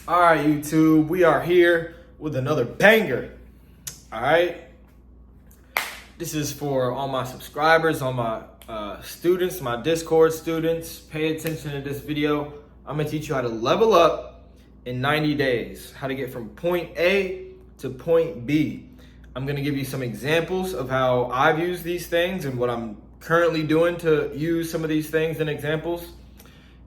All right, YouTube, we are here with another banger. All right. This is for all my subscribers, all my students, my Discord students. Pay attention to this video. I'm gonna teach you how to level up in 90 days, how to get from point A to point B. I'm gonna give you some examples of how I've used these things and what I'm currently doing to use some of these things and examples.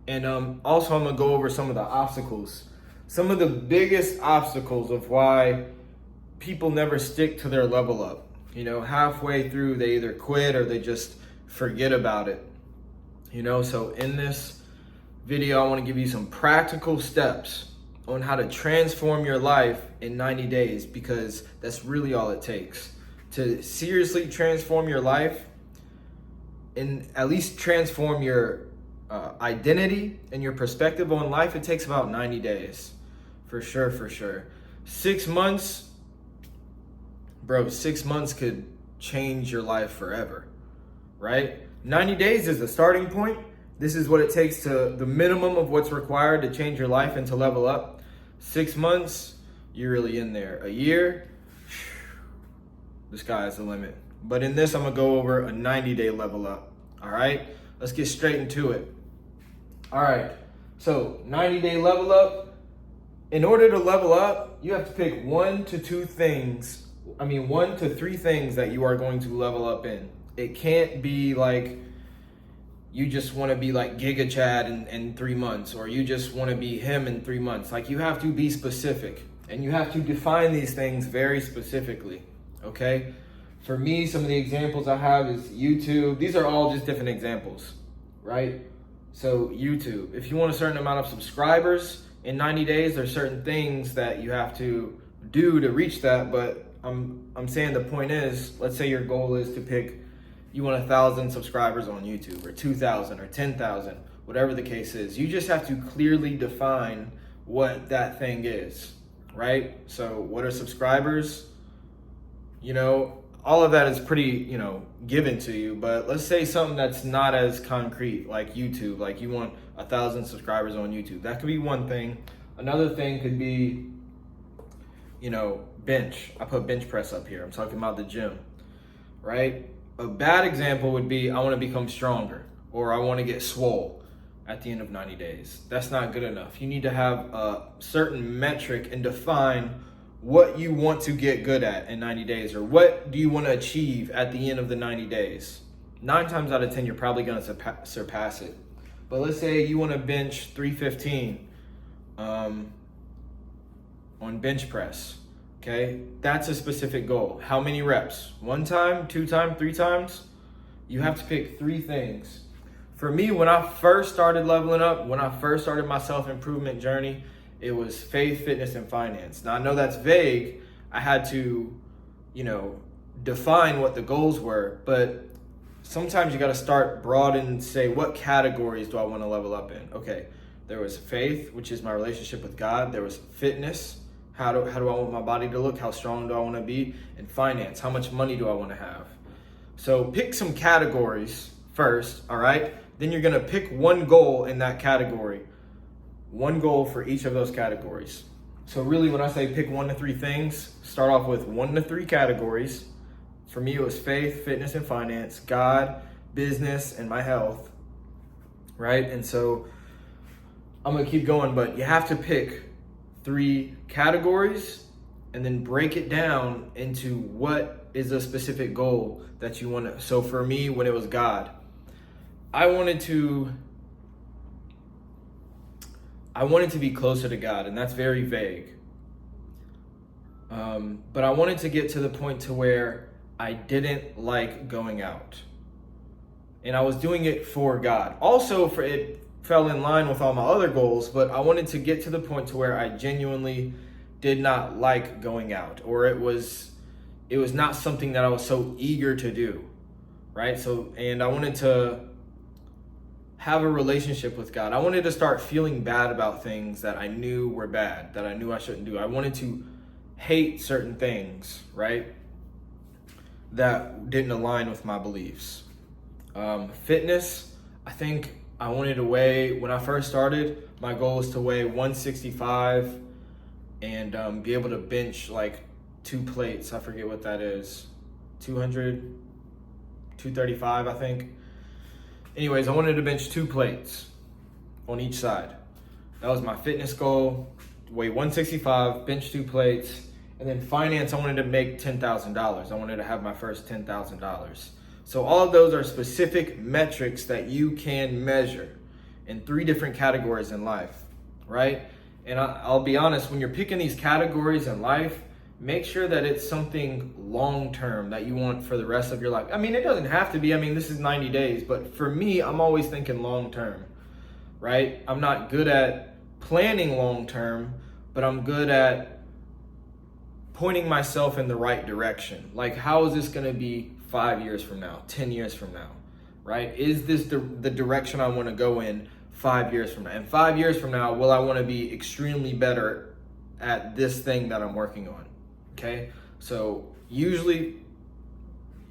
And also I'm gonna go over some of the obstacles. Some of the biggest obstacles of why people never stick to their level up. You know, halfway through they either quit or they just forget about it. You know, so in this video, I want to give you some practical steps on how to transform your life in 90 days, because that's really all it takes. To seriously transform your life and at least transform your identity and your perspective on life, it takes about 90 days. For sure. 6 months, bro, 6 months could change your life forever, right? 90 days is the starting point. This is what it takes to the minimum of what's required to change your life and to level up. 6 months, you're really in there. A year, the sky is the limit. But in this, I'm gonna go over a 90-day level up, all right? Let's get straight into it. All right, so 90-day level up. In order to level up, you have to pick 1 to 3 things that you are going to level up in. It can't be like you just want to be like Giga Chad in 3 months, or you just want to be him in 3 months. Like, you have to be specific and you have to define these things very specifically, okay? For me, some of the examples I have is YouTube. These are all just different examples, right? So YouTube, if you want a certain amount of subscribers in 90 days, there's certain things that you have to do to reach that. But I'm saying the point is, let's say your goal is to pick, you want 1,000 subscribers on YouTube, or 2,000 or 10,000, whatever the case is. You just have to clearly define what that thing is, right? So what are subscribers? You know, all of that is pretty, given to you. But let's say something that's not as concrete, like YouTube, like you want 1,000 subscribers on YouTube. That could be one thing. Another thing could be, bench. I put bench press up here. I'm talking about the gym, right? A bad example would be, I want to become stronger, or I want to get swole at the end of 90 days. That's not good enough. You need to have a certain metric and define what you want to get good at in 90 days, or what do you want to achieve at the end of the 90 days. 9 times out of 10, you're probably going to surpass it. But let's say you want to bench 315 on bench press. Okay, that's a specific goal. How many reps? 1 time, 2 times, 3 times? You have to pick 3 things. For me, when I first started leveling up, when I first started my self-improvement journey, it was faith, fitness, and finance. Now, I know that's vague. I had to, define what the goals were, but sometimes you got to start broad and say, what categories do I want to level up in? Okay, there was faith, which is my relationship with God. There was fitness. How do I want my body to look? How strong do I want to be? And finance, how much money do I want to have? So pick some categories first, all right? Then you're going to pick one goal in that category. One goal for each of those categories. So really, when I say pick 1 to 3 things, start off with 1 to 3 categories. For me, it was faith, fitness, and finance, God, business, and my health, right? And so I'm going to keep going, but you have to pick 3 categories and then break it down into what is a specific goal that you want to. So for me, when it was God, I wanted to be closer to God, and that's very vague. But I wanted to get to the point to where I didn't like going out, and I was doing it for God. Also, it fell in line with all my other goals, but I wanted to get to the point to where I genuinely did not like going out, or it was not something that I was so eager to do, right? So, and I wanted to have a relationship with God. I wanted to start feeling bad about things that I knew were bad, that I knew I shouldn't do. I wanted to hate certain things, right, that didn't align with my beliefs. Fitness, I think I wanted to weigh, when I first started, my goal was to weigh 165 and be able to bench like 2 plates. I forget what that is. 200, 235, I think. Anyways, I wanted to bench 2 plates on each side. That was my fitness goal. Weigh 165, bench 2 plates. And then finance, I wanted to make $10,000. I wanted to have my first $10,000. So all of those are specific metrics that you can measure in 3 different categories in life, right? And I'll be honest, when you're picking these categories in life, make sure that it's something long-term that you want for the rest of your life. I mean, it doesn't have to be. I mean, this is 90 days, but for me, I'm always thinking long-term, right? I'm not good at planning long-term, but I'm good at pointing myself in the right direction. Like, how is this going to be 5 years from now, 10 years from now, right? Is this the direction I want to go in 5 years from now? And 5 years from now, will I want to be extremely better at this thing that I'm working on? Okay, so usually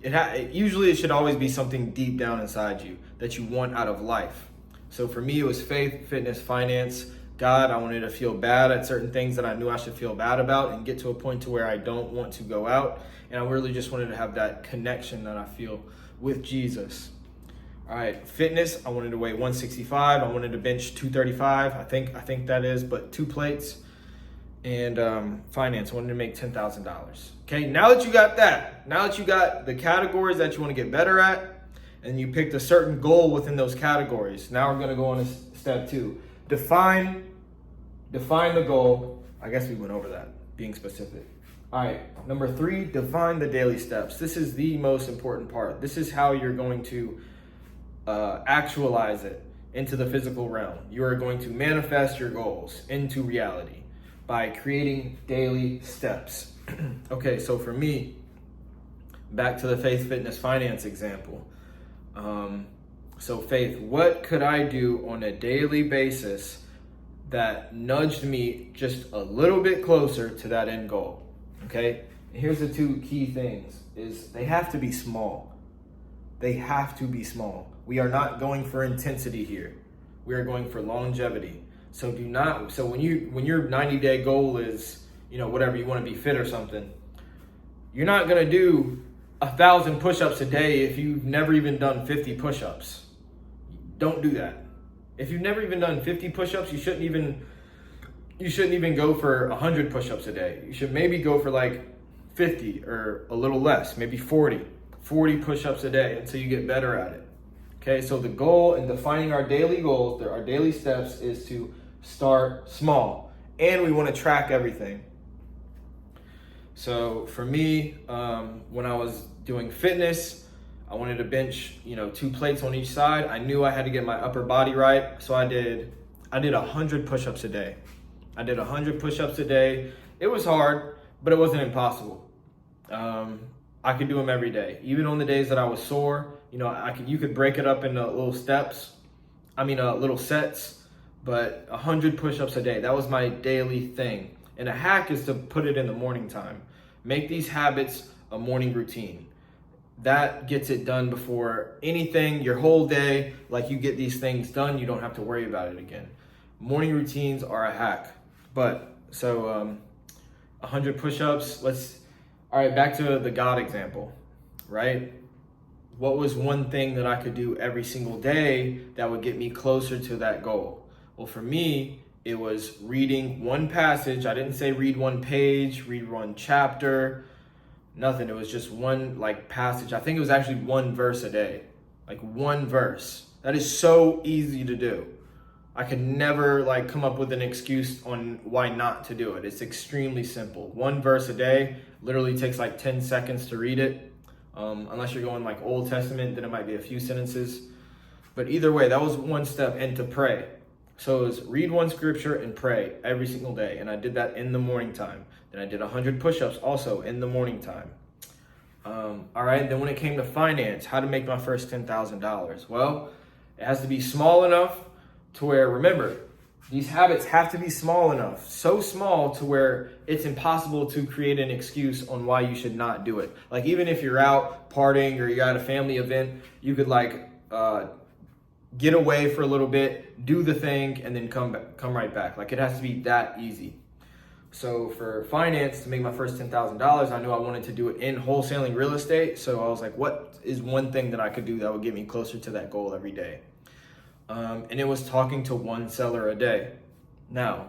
it should always be something deep down inside you that you want out of life. So for me, it was faith, fitness, finance, God. I wanted to feel bad at certain things that I knew I should feel bad about and get to a point to where I don't want to go out. And I really just wanted to have that connection that I feel with Jesus. All right, fitness, I wanted to weigh 165. I wanted to bench 235. I think that is, but 2 plates. And finance, I wanted to make $10,000. Okay, now that you got that, now that you got the categories that you want to get better at, and you picked a certain goal within those categories, now we're going to go on to step 2. Define the goal. I guess we went over that, being specific. All right, number 3, define the daily steps. This is the most important part. This is how you're going to actualize it into the physical realm. You are going to manifest your goals into reality by creating daily steps. Okay, so for me, back to the faith, fitness, finance example. So faith, what could I do on a daily basis that nudged me just a little bit closer to that end goal? Okay, and here's the 2 key things, is they have to be small. They have to be small. We are not going for intensity here. We are going for longevity. So when your 90-day goal is, whatever, you want to be fit or something, you're not going to do 1,000 push-ups a day if you've never even done 50 push-ups. Don't do that. If you've never even done 50 push-ups, you shouldn't even go for 100 push-ups a day. You should maybe go for like 50 or a little less, maybe 40 push-ups a day until you get better at it. Okay, so the goal in defining our daily goals, our daily steps, is to start small, and we want to track everything. So for me, when I was doing fitness, I wanted to bench, 2 plates on each side. I knew I had to get my upper body right, so I did 100 push-ups a day. I did 100 push-ups a day. It was hard, but it wasn't impossible. I could do them every day, even on the days that I was sore. You could break it up into little little sets. But 100 push-ups a day, that was my daily thing. And a hack is to put it in the morning time. Make these habits a morning routine. That gets it done before anything, your whole day. Like, you get these things done, you don't have to worry about it again. Morning routines are a hack. But, 100 push-ups, all right, back to the God example, right? What was one thing that I could do every single day that would get me closer to that goal? Well, for me, it was reading one passage. I didn't say read one page, read one chapter, nothing. It was just one passage. I think it was actually 1 verse a day, 1 verse. That is so easy to do. I could never come up with an excuse on why not to do it. It's extremely simple. 1 verse a day, literally takes 10 seconds to read it. Unless you're going Old Testament, then it might be a few sentences. But either way, that was 1 step. And to pray. So it was read 1 scripture and pray every single day. And I did that in the morning time. Then I did 100 push-ups also in the morning time. All right, then when it came to finance, how to make my first $10,000. Well, it has to be small enough to where, remember, these habits have to be small enough, so small to where it's impossible to create an excuse on why you should not do it. Even if you're out partying or you're at a family event, you could get away for a little bit, do the thing, and then come right back. It has to be that easy. So for finance, to make my first $10,000, I knew I wanted to do it in wholesaling real estate. So I was like, what is one thing that I could do that would get me closer to that goal every day? And it was talking to one seller a day. Now,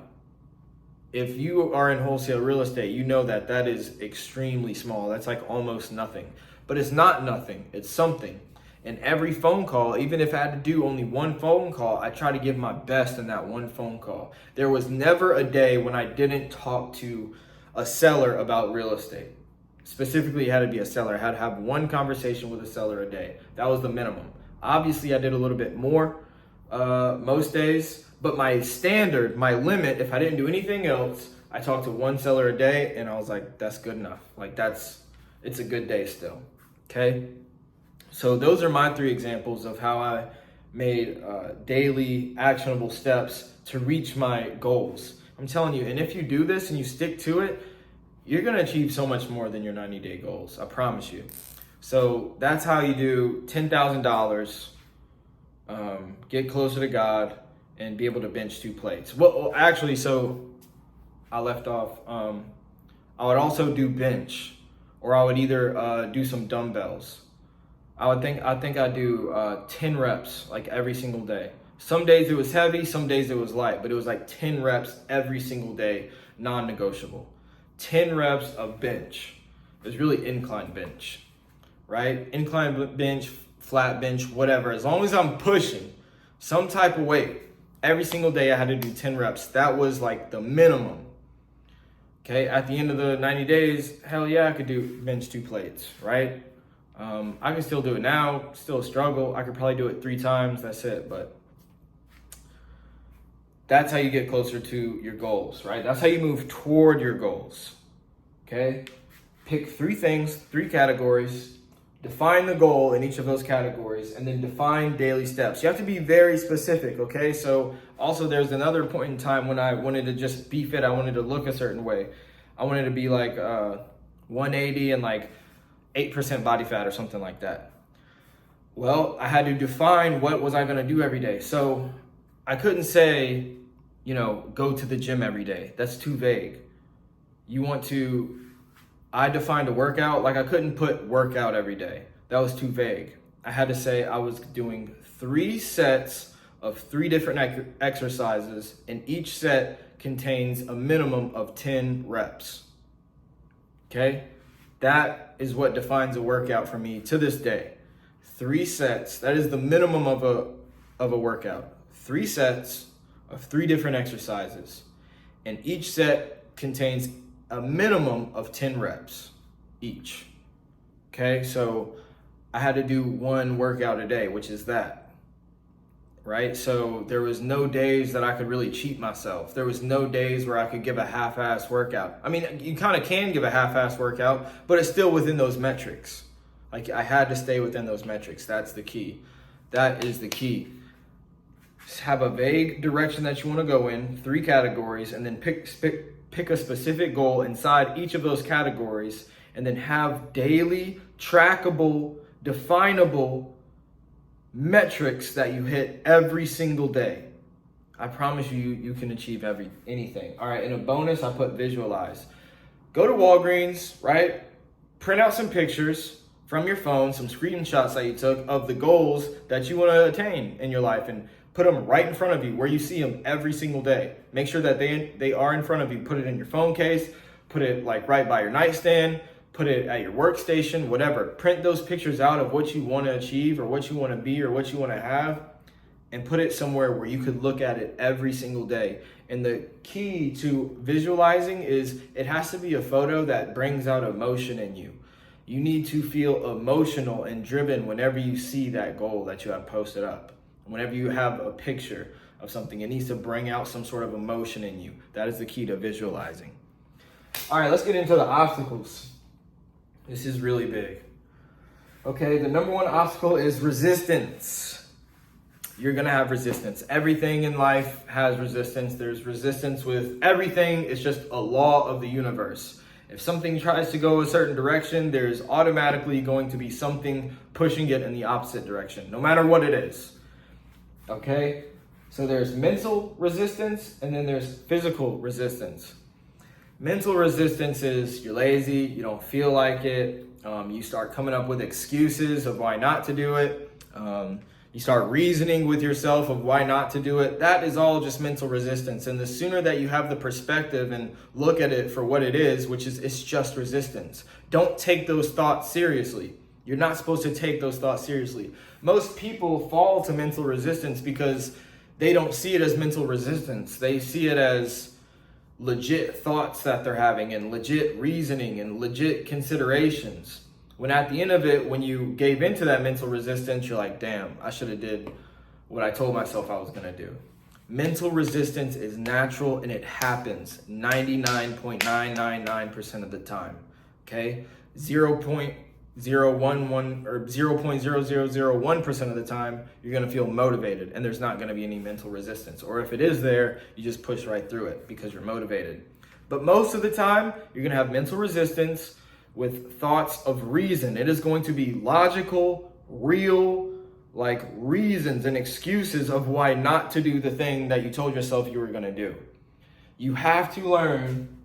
if you are in wholesale real estate, you know that that is extremely small. That's like almost nothing. But it's not nothing, it's something. And every phone call, even if I had to do only one phone call, I try to give my best in that one phone call. There was never a day when I didn't talk to a seller about real estate. Specifically, it had to be a seller. I had to have one conversation with a seller a day. That was the minimum. Obviously, I did a little bit more most days, but my standard, my limit, if I didn't do anything else, I talked to one seller a day, and I was like, that's good enough. Like it's a good day still, okay? So those are my 3 examples of how I made daily actionable steps to reach my goals. I'm telling you, and if you do this and you stick to it, you're gonna achieve so much more than your 90-day goals, I promise you. So that's how you do $10,000, get closer to God, and be able to bench 2 plates. Well, actually, so I left off, I would also do bench, or I would either do some dumbbells. I think I'd do 10 reps like every single day. Some days it was heavy, some days it was light, but it was like 10 reps every single day, non-negotiable. 10 reps of bench. It was really incline bench, right? Incline bench, flat bench, whatever. As long as I'm pushing some type of weight, every single day I had to do 10 reps. That was like the minimum. Okay, at the end of the 90 days, hell yeah, I could do bench 2 plates, right? I can still do it now, still a struggle. I could probably do it 3 times, that's it. But that's how you get closer to your goals, right? That's how you move toward your goals, okay? Pick 3 things, 3 categories, define the goal in each of those categories, and then define daily steps. You have to be very specific, okay? So also there's another point in time when I wanted to just be fit. I wanted to look a certain way. I wanted to be like 180 and like 8% body fat or something like that. Well, I had to define what was I gonna do every day. So I couldn't say, go to the gym every day. That's too vague. I defined a workout, like I couldn't put workout every day. That was too vague. I had to say I was doing 3 sets of 3 different exercises, and each set contains a minimum of 10 reps. Okay? That is what defines a workout for me to this day. 3 sets, that is the minimum of a workout. 3 sets of 3 different exercises, and each set contains a minimum of 10 reps each. Okay, so I had to do 1 workout a day, which is that, right? So there was no days that I could really cheat myself. There was no days where I could give a half-ass workout. I mean, you kind of can give a half-ass workout, but it's still within those metrics. Like I had to stay within those metrics. That's the key. That is the key. Just have a vague direction that you want to go in, 3 categories, and then pick a specific goal inside each of those categories, and then have daily, trackable, definable metrics that you hit every single day. I promise you can achieve anything. All right, and a bonus, I put visualize. Go to Walgreens, right? Print out some pictures from your phone, some screenshots that you took of the goals that you want to attain in your life, and put them right in front of you where you see them every single day. Make sure that they are in front of you. Put it in your phone case, put it like right by your nightstand, put it at your workstation, whatever. Print those pictures out of what you want to achieve or what you want to be or what you want to have, and put it somewhere where you could look at it every single day. And the key to visualizing is it has to be a photo that brings out emotion in you. You need to feel emotional and driven whenever you see that goal that you have posted up. Whenever you have a picture of something, it needs to bring out some sort of emotion in you. That is the key to visualizing. All right, let's get into the obstacles. This is really big. Okay, the number 1 obstacle is resistance. You're gonna have resistance. Everything in life has resistance. There's resistance with everything. It's just a law of the universe. If something tries to go a certain direction, there's automatically going to be something pushing it in the opposite direction, no matter what it is. Okay, so there's mental resistance and then there's physical resistance. Mental resistance is you're lazy, you don't feel like it, you start coming up with excuses of why not to do it, you start reasoning with yourself of why not to do it. That is all just mental resistance. And the sooner that you have the perspective and look at it for what it is, which is it's just resistance. Don't take those thoughts seriously. You're not supposed to take those thoughts seriously. Most people fall to mental resistance because they don't see it as mental resistance. They see it as legit thoughts that they're having and legit reasoning and legit considerations. When at the end of it, when you gave into that mental resistance, you're like, damn, I should have did what I told myself I was going to do. Mental resistance is natural and it happens 99.999% of the time. Okay? 0.011 or 0.0001% of the time, you're going to feel motivated and there's not going to be any mental resistance. Or if it is there, you just push right through it because you're motivated. But most of the time, you're going to have mental resistance with thoughts of reason. It is going to be logical, real, like reasons and excuses of why not to do the thing that you told yourself you were going to do. You have to learn,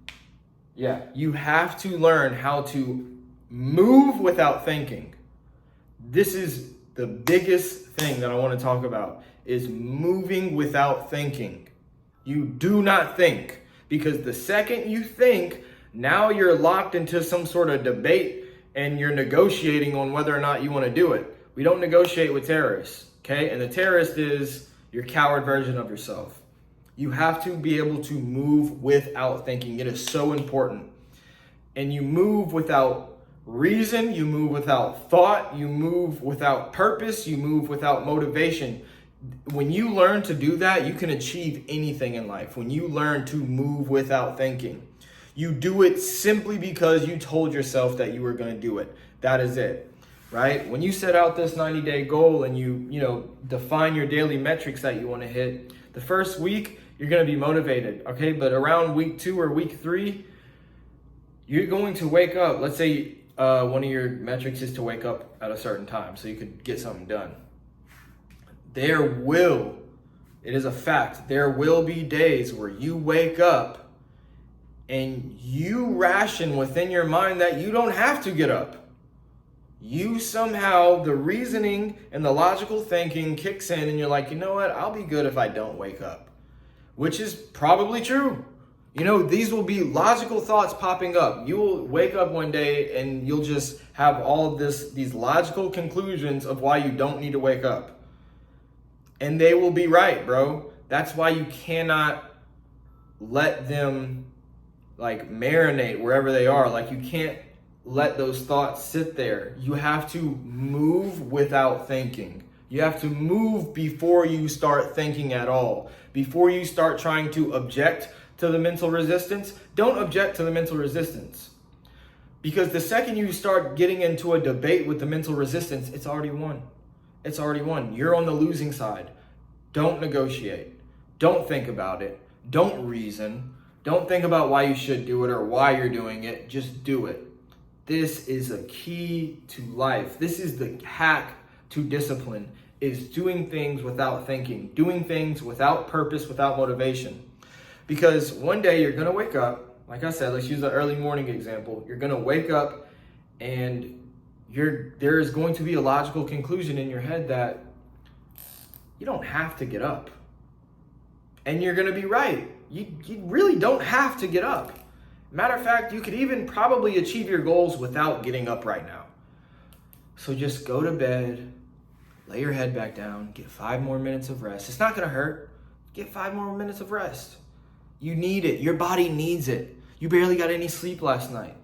how to move without thinking. This is the biggest thing that I want to talk about is moving without thinking. You do not think, because the second you think, now you're locked into some sort of debate and you're negotiating on whether or not you want to do it. We don't negotiate with terrorists, okay? And the terrorist is your coward version of yourself. You have to be able to move without thinking. It is so important. And you move without reason, you move without thought, you move without purpose, you move without motivation. When you learn to do that, you can achieve anything in life. When you learn to move without thinking. You do it simply because you told yourself that you were going to do it. That is it, right? When you set out this 90-day goal and you define your daily metrics that you want to hit, the first week, you're going to be motivated, okay? But around week 2 or week 3, you're going to wake up. Let's say one of your metrics is to wake up at a certain time so you could get something done. It is a fact, there will be days where you wake up and you ration within your mind that you don't have to get up. You somehow, the reasoning and the logical thinking kicks in and you're like, you know what, I'll be good if I don't wake up. Which is probably true. These will be logical thoughts popping up. You will wake up one day and you'll just have all of these logical conclusions of why you don't need to wake up. And they will be right, bro. That's why you cannot let them marinate wherever they are. You can't let those thoughts sit there. You have to move without thinking. You have to move before you start thinking at all. Before you start trying to object to the mental resistance, don't object to the mental resistance. Because the second you start getting into a debate with the mental resistance, it's already won. It's already won. You're on the losing side. Don't negotiate. Don't think about it. Don't reason. Don't think about why you should do it or why you're doing it. Just do it. This is a key to life. This is the hack to discipline, is doing things without thinking, doing things without purpose, without motivation. Because one day you're going to wake up, like I said, let's use the early morning example. You're going to wake up and there is going to be a logical conclusion in your head that you don't have to get up. And you're going to be right. You really don't have to get up. Matter of fact, you could even probably achieve your goals without getting up right now. So just go to bed, lay your head back down, get 5 more minutes of rest. It's not going to hurt. Get 5 more minutes of rest. You need it. Your body needs it. You barely got any sleep last night.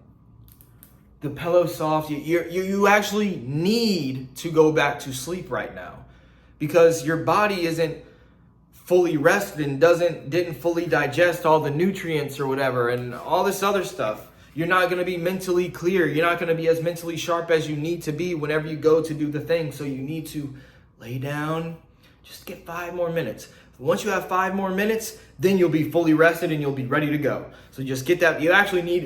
The pillow's soft. You actually need to go back to sleep right now because your body isn't fully rested and didn't fully digest all the nutrients or whatever and all this other stuff. You're not going to be mentally clear. You're not going to be as mentally sharp as you need to be whenever you go to do the thing. So you need to lay down, just get 5 more minutes. Once you have 5 more minutes, then you'll be fully rested and you'll be ready to go. So just get that.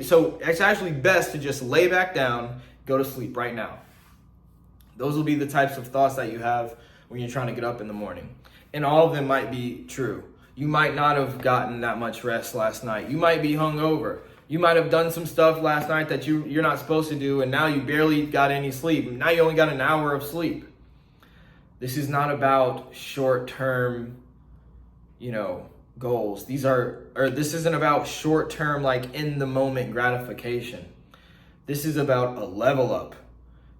So it's actually best to just lay back down, go to sleep right now. Those will be the types of thoughts that you have when you're trying to get up in the morning. And all of them might be true. You might not have gotten that much rest last night. You might be hungover. You might have done some stuff last night that you're not supposed to do, and now you barely got any sleep. Now you only got an hour of sleep. This is not about short-term, goals. This isn't about short-term, like in the moment gratification. This is about a level up.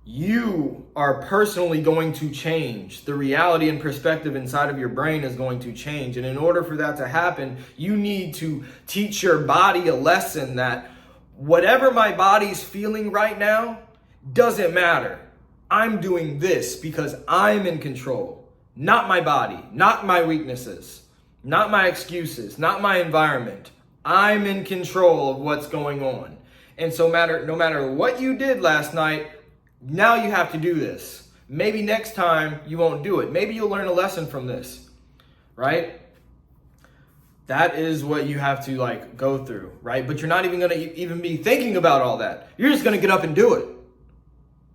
You are personally going to change. The reality and perspective inside of your brain is going to change. And in order for that to happen, you need to teach your body a lesson that whatever my body's feeling right now doesn't matter. I'm doing this because I'm in control, not my body, not my weaknesses, not my excuses, not my environment. I'm in control of what's going on. And so no matter what you did last night, now you have to do this. Maybe next time you won't do it. Maybe you'll learn a lesson from this, right? That is what you have to go through, right? But you're not even going to even be thinking about all that. You're just going to get up and do it.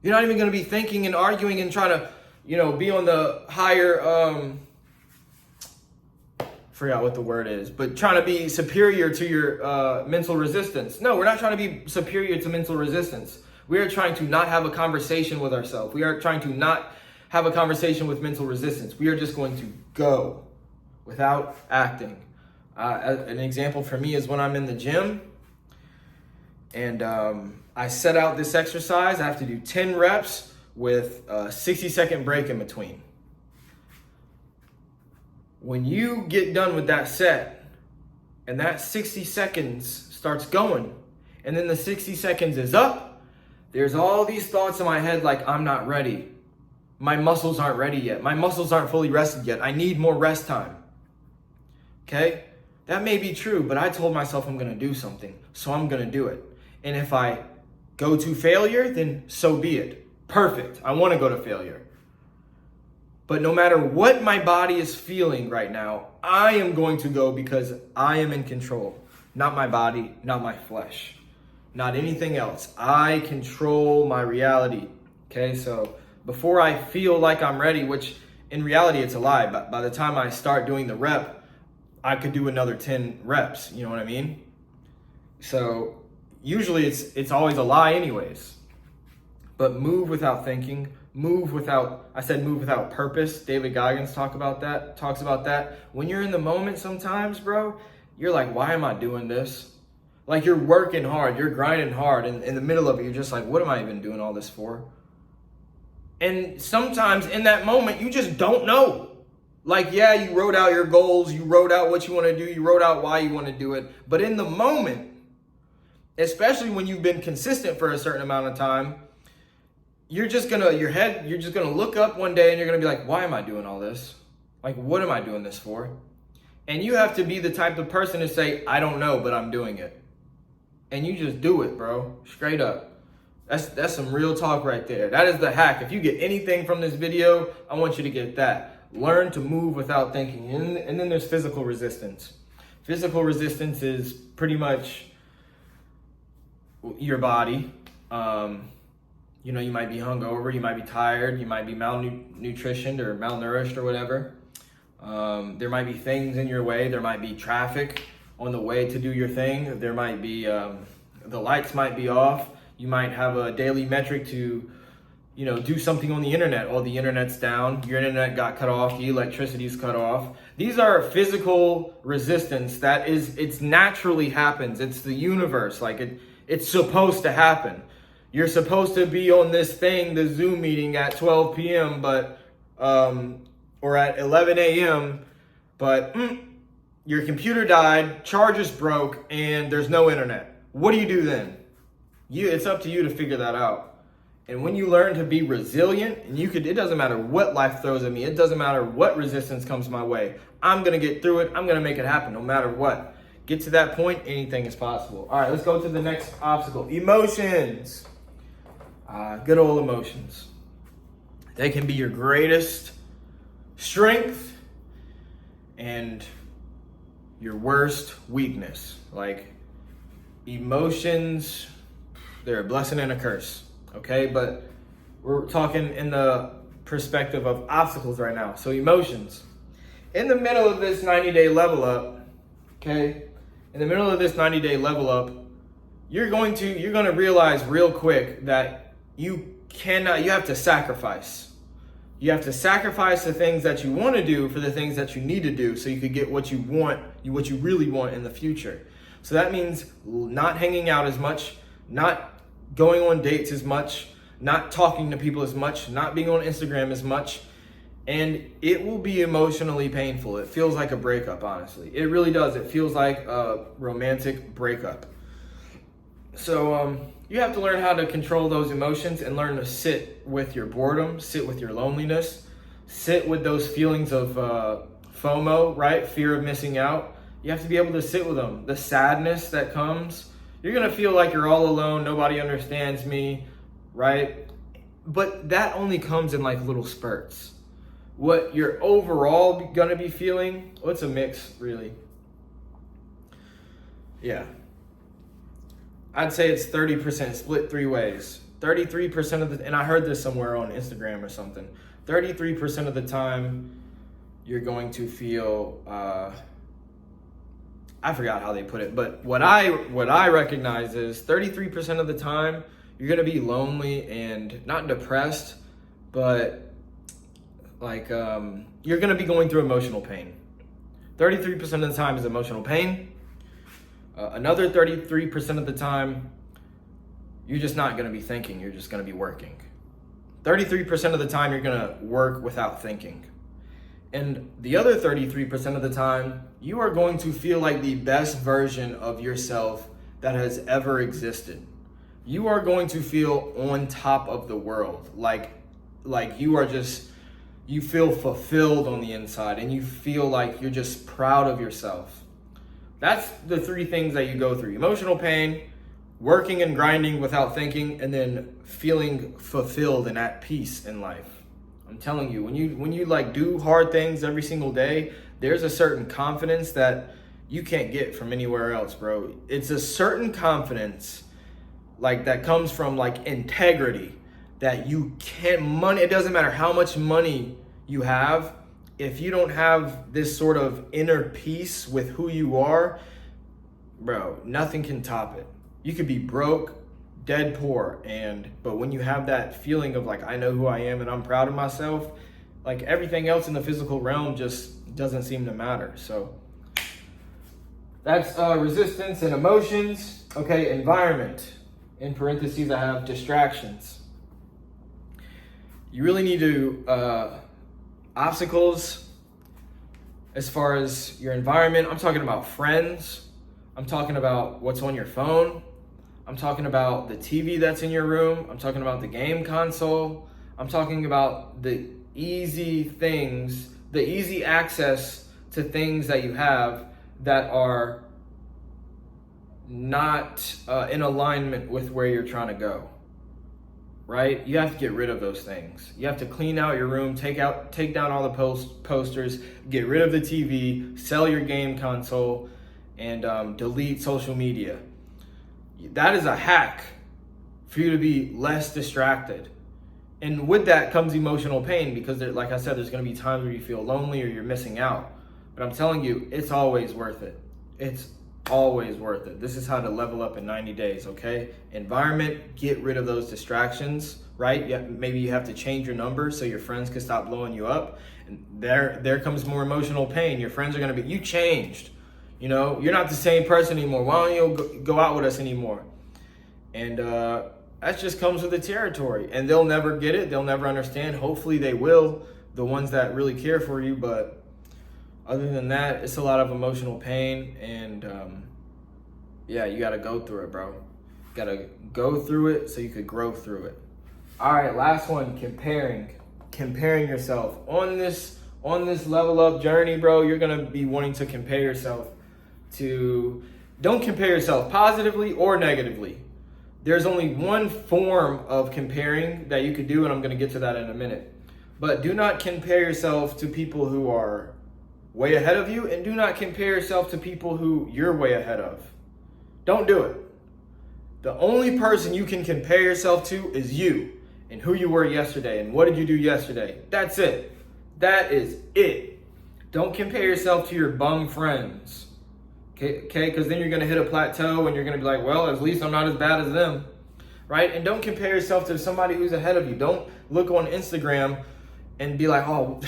You're not even going to be thinking and arguing and trying to, be on the higher, forgot what the word is, but trying to be superior to your mental resistance. No, we're not trying to be superior to mental resistance. We are trying to not have a conversation with ourselves. We are trying to not have a conversation with mental resistance. We are just going to go without acting. An example for me is when I'm in the gym and I set out this exercise. I have to do 10 reps with a 60-second break in between. When you get done with that set and that 60 seconds starts going and then the 60 seconds is up, there's all these thoughts in my head like, I'm not ready. My muscles aren't ready yet. My muscles aren't fully rested yet. I need more rest time. Okay? That may be true, but I told myself I'm going to do something, so I'm going to do it. And if I go to failure, then so be it. Perfect. I want to go to failure. But no matter what my body is feeling right now, I am going to go because I am in control. Not my body, not my flesh. Not anything else. I control my reality. Okay, so before I feel like I'm ready, which in reality it's a lie, but by the time I start doing the rep, I could do another 10 reps. You know what I mean? So usually it's always a lie anyways. But move without thinking, move without purpose. David Goggins talks about that. When you're in the moment sometimes, bro, you're like, why am I doing this? Like you're working hard, you're grinding hard, and in the middle of it, you're just like, what am I even doing all this for? And sometimes in that moment, you just don't know. Like, yeah, you wrote out your goals, you wrote out what you want to do, you wrote out why you want to do it. But in the moment, especially when you've been consistent for a certain amount of time, you're just gonna look up one day and you're gonna be like, why am I doing all this? Like, what am I doing this for? And you have to be the type of person to say, I don't know, but I'm doing it. And you just do it, bro. Straight up. That's some real talk right there. That is the hack. If you get anything from this video, I want you to get that. Learn to move without thinking. And then there's physical resistance. Physical resistance is pretty much your body. You might be hungover, you might be tired, you might be malnutritioned or malnourished or whatever. There might be things in your way. There might be traffic on the way to do your thing. There might be, the lights might be off. You might have a daily metric to, do something on the internet. Oh, the internet's down. Your internet got cut off. The electricity's cut off. These are physical resistance it's naturally happens. It's the universe. Like it's supposed to happen. You're supposed to be on this thing, the Zoom meeting at 12 p.m., or at 11 a.m., but your computer died, charger's broke, and there's no internet. What do you do then? It's up to you to figure that out. And when you learn to be resilient, and it doesn't matter what life throws at me, it doesn't matter what resistance comes my way, I'm going to get through it, I'm going to make it happen no matter what. Get to that point, anything is possible. All right, let's go to the next obstacle. Emotions. Good old emotions. They can be your greatest strength and your worst weakness. Like emotions, they're a blessing and a curse. Okay, but we're talking in the perspective of obstacles right now. So emotions. In the middle of this 90-day level up, okay, you're going to realize real quick that you have to sacrifice. You have to sacrifice the things that you want to do for the things that you need to do so you could get what you want, what you really want in the future. So that means not hanging out as much, not going on dates as much, not talking to people as much, not being on Instagram as much. And it will be emotionally painful. It feels like a breakup, honestly. It really does. It feels like a romantic breakup. So you have to learn how to control those emotions and learn to sit with your boredom, sit with your loneliness, sit with those feelings of FOMO, right? Fear of missing out. You have to be able to sit with them. The sadness that comes, you're going to feel like you're all alone. Nobody understands me, right? But that only comes in like little spurts. What you're overall going to be feeling, well, it's a mix, really. Yeah. I'd say it's 30% split three ways. 33% of the, and I heard this somewhere on Instagram or something, 33% of the time you're going to feel, I forgot how they put it, but what I recognize is 33% of the time you're going to be lonely and not depressed, but like you're going to be going through emotional pain. 33% of the time is emotional pain. Another 33% of the time, you're just not going to be thinking. You're just going to be working. 33% of the time, you're going to work without thinking. And the other 33% of the time, you are going to feel like the best version of yourself that has ever existed. You are going to feel on top of the world. Like you feel fulfilled on the inside and you feel like you're just proud of yourself. That's the three things that you go through: emotional pain, working and grinding without thinking, and then feeling fulfilled and at peace in life. I'm telling you, when you like do hard things every single day, there's a certain confidence that you can't get from anywhere else, bro. It's a certain confidence like that comes from like integrity that you can't it doesn't matter how much money you have. If you don't have this sort of inner peace with who you are, bro, nothing can top it. You could be broke, dead poor, but when you have that feeling of like, I know who I am and I'm proud of myself, like everything else in the physical realm just doesn't seem to matter. So that's resistance and emotions. Okay, environment. In parentheses, I have distractions. You really need to obstacles as far as your environment. I'm talking about friends. I'm talking about what's on your phone. I'm talking about the TV that's in your room. I'm talking about the game console. I'm talking about the easy things, the easy access to things that you have that are not in alignment with where you're trying to go. Right? You have to get rid of those things. You have to clean out your room, take down all the posters, get rid of the TV, sell your game console, and delete social media. That is a hack for you to be less distracted. And with that comes emotional pain because, like I said, there's going to be times where you feel lonely or you're missing out. But I'm telling you, it's always worth it. It's always worth it. This is how to level up in 90 days, okay? Environment, get rid of those distractions, right? Maybe you have to change your number so your friends can stop blowing you up. And there comes more emotional pain. Your friends are going to be, you changed. You know, you're not the same person anymore. Why don't you go out with us anymore? And that just comes with the territory. And they'll never get it. They'll never understand. Hopefully they will, the ones that really care for you. But other than that, it's a lot of emotional pain, and yeah, you gotta go through it, bro. You gotta go through it so you could grow through it. All right, last one, comparing yourself. On this level up journey, bro, you're gonna be wanting to compare yourself to, don't compare yourself positively or negatively. There's only one form of comparing that you could do, and I'm gonna get to that in a minute. But do not compare yourself to people who are way ahead of you, and do not compare yourself to people who you're way ahead of. Don't do it. The only person you can compare yourself to is you and who you were yesterday and what did you do yesterday. That's it. That is it. Don't compare yourself to your bum friends. Okay, because then you're gonna hit a plateau and you're gonna be like, well, at least I'm not as bad as them, right? And don't compare yourself to somebody who's ahead of you. Don't look on Instagram and be like, oh,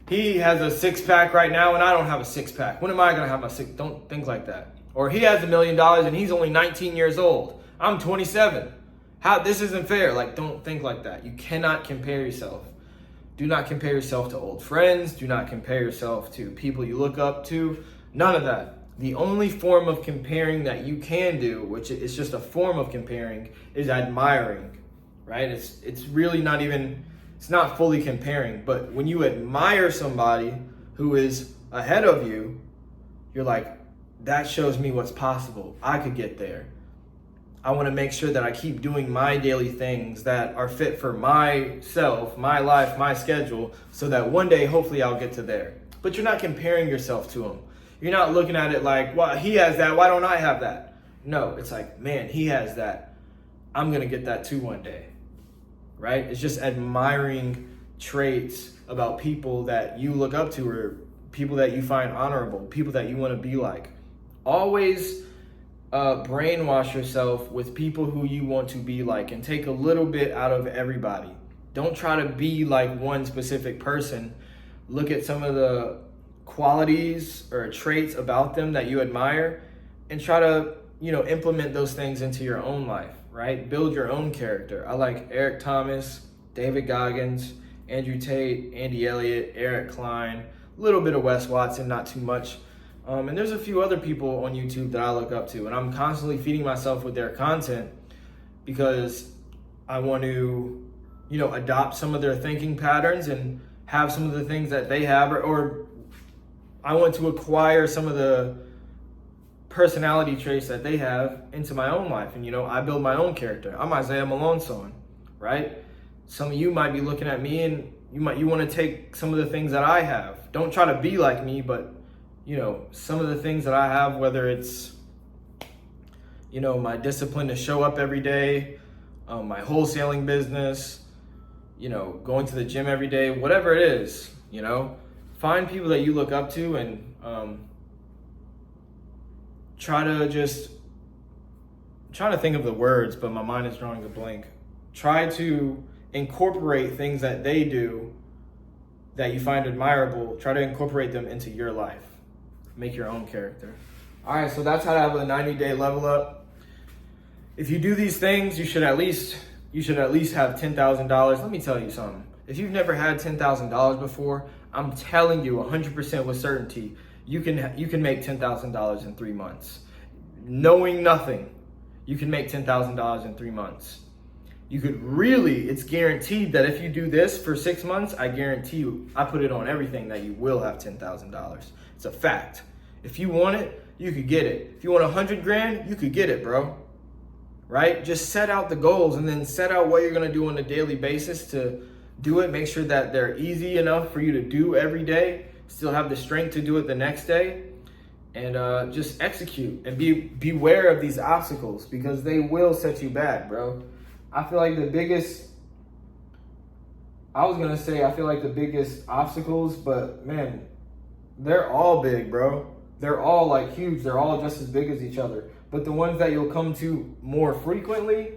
he has a six-pack right now and I don't have a six-pack. When am I gonna have my six? Don't think like that. Or he has $1 million and he's only 19 years old. I'm 27. This isn't fair. Like, don't think like that. You cannot compare yourself. Do not compare yourself to old friends. Do not compare yourself to people you look up to. None of that. The only form of comparing that you can do, which is just a form of comparing, is admiring, right? It's really not even, it's not fully comparing. But when you admire somebody who is ahead of you, you're like, that shows me what's possible. I could get there. I want to make sure that I keep doing my daily things that are fit for myself, my life, my schedule, so that one day, hopefully, I'll get to there. But you're not comparing yourself to him. You're not looking at it like, well, he has that, why don't I have that? No, it's like, man, he has that. I'm going to get that too one day, right? It's just admiring traits about people that you look up to or people that you find honorable, people that you want to be like. Always brainwash yourself with people who you want to be like and take a little bit out of everybody. Don't try to be like one specific person. Look at some of the qualities or traits about them that you admire and try to, implement those things into your own life, right? Build your own character. I like Eric Thomas, David Goggins, Andrew Tate, Andy Elliott, Eric Klein, a little bit of Wes Watson, not too much. And there's a few other people on YouTube that I look up to, and I'm constantly feeding myself with their content because I want to, adopt some of their thinking patterns and have some of the things that they have, or I want to acquire some of the personality traits that they have into my own life. And, I build my own character. I'm Isaiah Malone, right? Some of you might be looking at me and you want to take some of the things that I have. Don't try to be like me, but some of the things that I have, whether it's, my discipline to show up every day, my wholesaling business, going to the gym every day, whatever it is, find people that you look up to and try to think of the words, but my mind is drawing a blank. Try to incorporate things that they do that you find admirable. Try to incorporate them into your life. Make your own character. All right, so that's how to have a 90-day level up. If you do these things, you should at least have $10,000. Let me tell you something. If you've never had $10,000 before, I'm telling you 100% with certainty, you can make $10,000 in 3 months. Knowing nothing, you can make $10,000 in 3 months. You could really, it's guaranteed that if you do this for 6 months, I guarantee you, I put it on everything that you will have $10,000. It's a fact. If you want it, you could get it. If you want 100 grand, you could get it, bro. Right? Just set out the goals and then set out what you're going to do on a daily basis to do it. Make sure that they're easy enough for you to do every day. Still have the strength to do it the next day. And just execute and beware of these obstacles because they will set you back, bro. I feel like the biggest obstacles, but man, they're all big, bro. They're all like huge. They're all just as big as each other. But the ones that you'll come to more frequently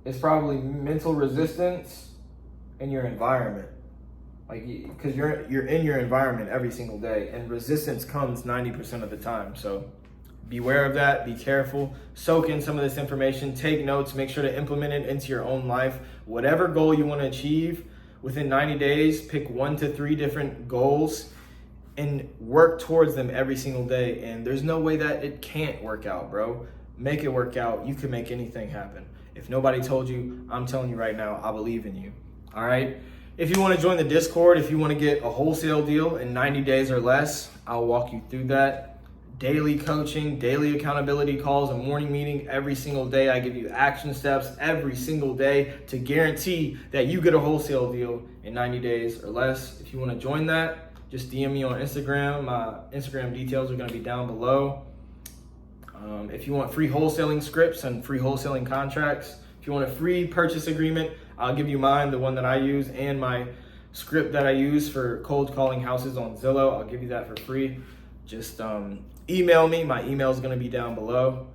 is probably mental resistance and your environment. Like, because you're in your environment every single day, and resistance comes 90% of the time. So beware of that. Be careful. Soak in some of this information. Take notes. Make sure to implement it into your own life. Whatever goal you want to achieve within 90 days, pick 1 to 3 different goals and work towards them every single day. And there's no way that it can't work out, bro. Make it work out. You can make anything happen. If nobody told you, I'm telling you right now, I believe in you. All right. If you want to join the Discord, if you want to get a wholesale deal in 90 days or less, I'll walk you through that. Daily coaching, daily accountability calls, a morning meeting every single day. I give you action steps every single day to guarantee that you get a wholesale deal in 90 days or less. If you want to join that, just DM me on Instagram. My Instagram details are going to be down below. If you want free wholesaling scripts and free wholesaling contracts, if you want a free purchase agreement, I'll give you mine, the one that I use, and my script that I use for cold calling houses on Zillow. I'll give you that for free. Just email me. My email is going to be down below.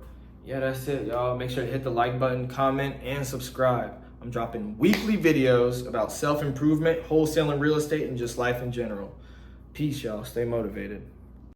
Yeah, that's it, y'all. Make sure to hit the like button, comment, and subscribe. I'm dropping weekly videos about self-improvement, wholesaling real estate, and just life in general. Peace, y'all. Stay motivated.